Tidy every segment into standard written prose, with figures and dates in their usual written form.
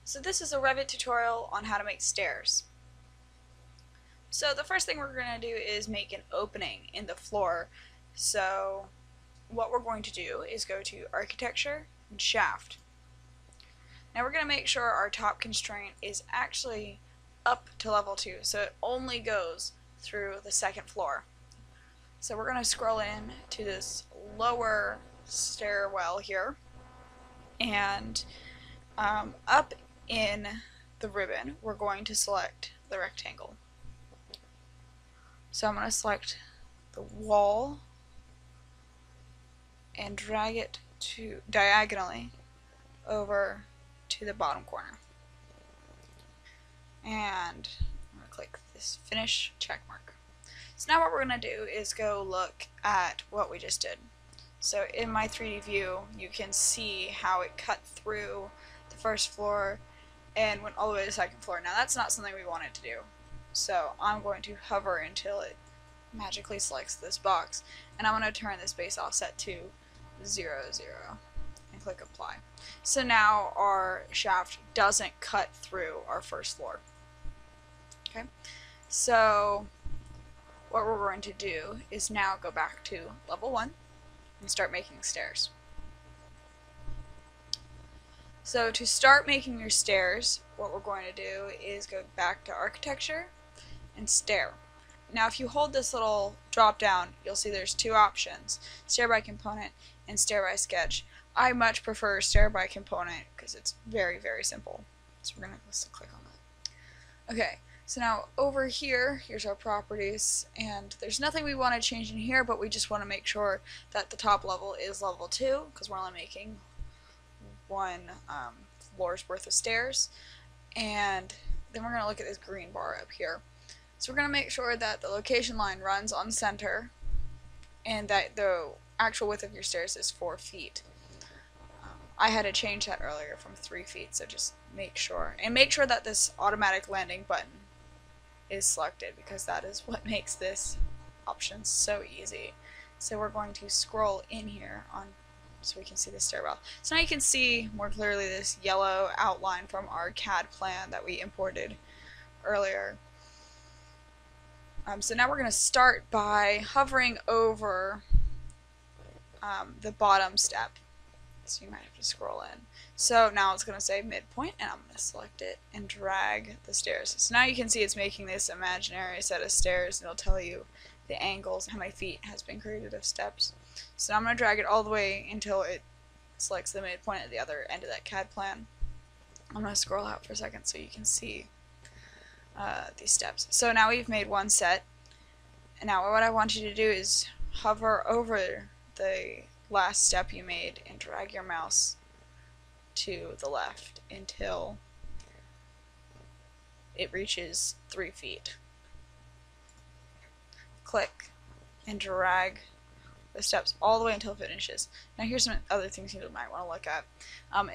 So this is a Revit tutorial on how to make stairs. So the first thing we're going to do is make an opening in the floor. So what we're going to do is go to Architecture and Shaft. Now we're going to make sure our top constraint is actually up to level 2, so it only goes through the second floor. So we're going to scroll in to this lower stairwell here, and up in the ribbon we're going to select the rectangle. So I'm going to select the wall and drag it to diagonally over to the bottom corner. And I'm going to click this finish check mark. So now what we're going to do is go look at what we just did. So in my 3D view you can see how it cut through the first floor and went all the way to the second floor. Now that's not something we wanted to do. So I'm going to hover until it magically selects this box, and I'm going to turn this base offset to 0, 0 and click apply. So now our shaft doesn't cut through our first floor. Okay, so what we're going to do is now go back to level 1 and start making stairs. So to start making your stairs, what we're going to do is go back to Architecture and Stair. Now if you hold this little drop down, you'll see there's two options: Stair by Component and Stair by Sketch. I much prefer Stair by Component because it's very, very simple. So we're going to click on that. Okay, so now over here, here's our properties, and there's nothing we want to change in here, but we just want to make sure that the top level is level 2 because we're only making one floor's worth of stairs. And then we're going to look at this green bar up here. So we're going to make sure that the location line runs on center and that the actual width of your stairs is 4 feet. I had to change that earlier from 3 feet, so just make sure. And make sure that this automatic landing button is selected because that is what makes this option so easy. So we're going to scroll in here on so we can see the stairwell. So now you can see more clearly this yellow outline from our CAD plan that we imported earlier. So now we're going to start by hovering over the bottom step. So you might have to scroll in. So now it's going to say midpoint, and I'm going to select it and drag the stairs. So now you can see it's making this imaginary set of stairs, and it'll tell you the angles, how many feet has been created of steps. So now I'm going to drag it all the way until it selects the midpoint at the other end of that CAD plan. I'm going to scroll out for a second so you can see these steps. So now we've made one set, and now what I want you to do is hover over the last step you made and drag your mouse to the left until it reaches 3 feet. Click and drag the steps all the way until it finishes. Now here's some other things you might want to look at.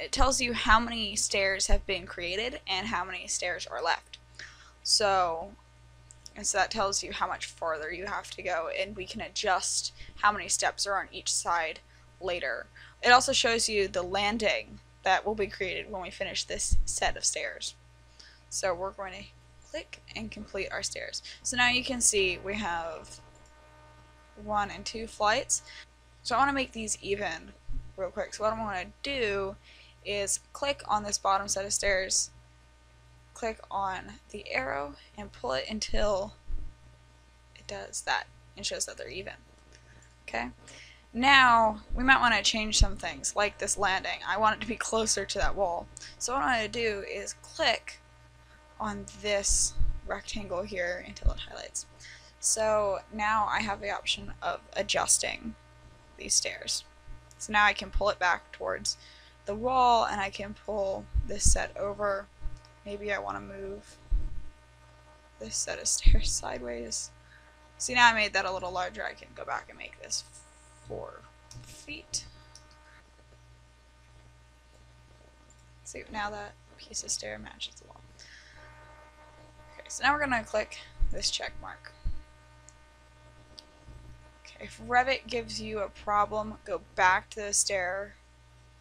It tells you how many stairs have been created and how many stairs are left. So that tells you how much farther you have to go, and we can adjust how many steps are on each side later. It also shows you the landing that will be created when we finish this set of stairs. So we're going to click and complete our stairs. So now you can see we have 1 and 2 flights. So I want to make these even real quick. So what I'm going to do is click on this bottom set of stairs, click on the arrow and pull it until it does that and shows that they're even. Okay, now we might want to change some things like this landing. I want it to be closer to that wall. So what I'm going to do is click on this rectangle here until it highlights. So now I have the option of adjusting these stairs. So now I can pull it back towards the wall, and I can pull this set over. Maybe I want to move this set of stairs sideways. See, now I made that a little larger. I can go back and make this 4 feet. See, now that piece of stair matches the wall. Okay, so now we're going to click this check mark. Okay, if Revit gives you a problem, go back to the stair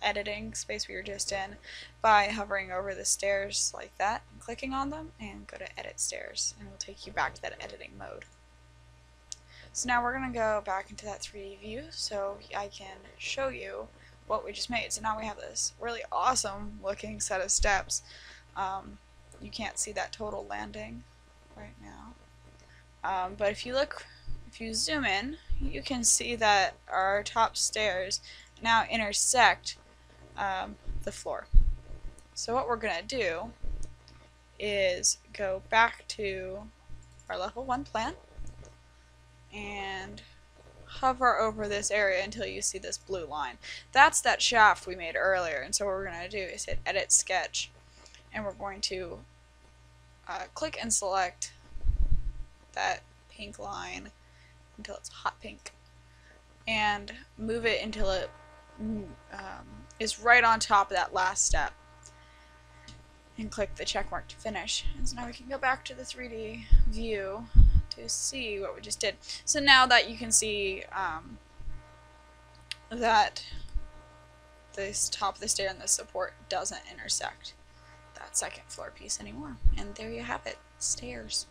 editing space we were just in by hovering over the stairs like that and clicking on them, and go to edit stairs, and it will take you back to that editing mode. So now we're going to go back into that 3D view so I can show you what we just made. So now we have this really awesome looking set of steps. You can't see that total landing right now. But if you zoom in, you can see that our top stairs now intersect the floor. So what we're going to do is go back to our level 1 plan and hover over this area until you see this blue line. That's that shaft we made earlier, and so what we're going to do is hit edit sketch, and we're going to click and select that pink line until it's hot pink, and move it until it is right on top of that last step, and click the check mark to finish. And so now we can go back to the 3D view to see what we just did. So now that you can see that this top of the stair and the support doesn't intersect that second floor piece anymore. And there you have it, stairs.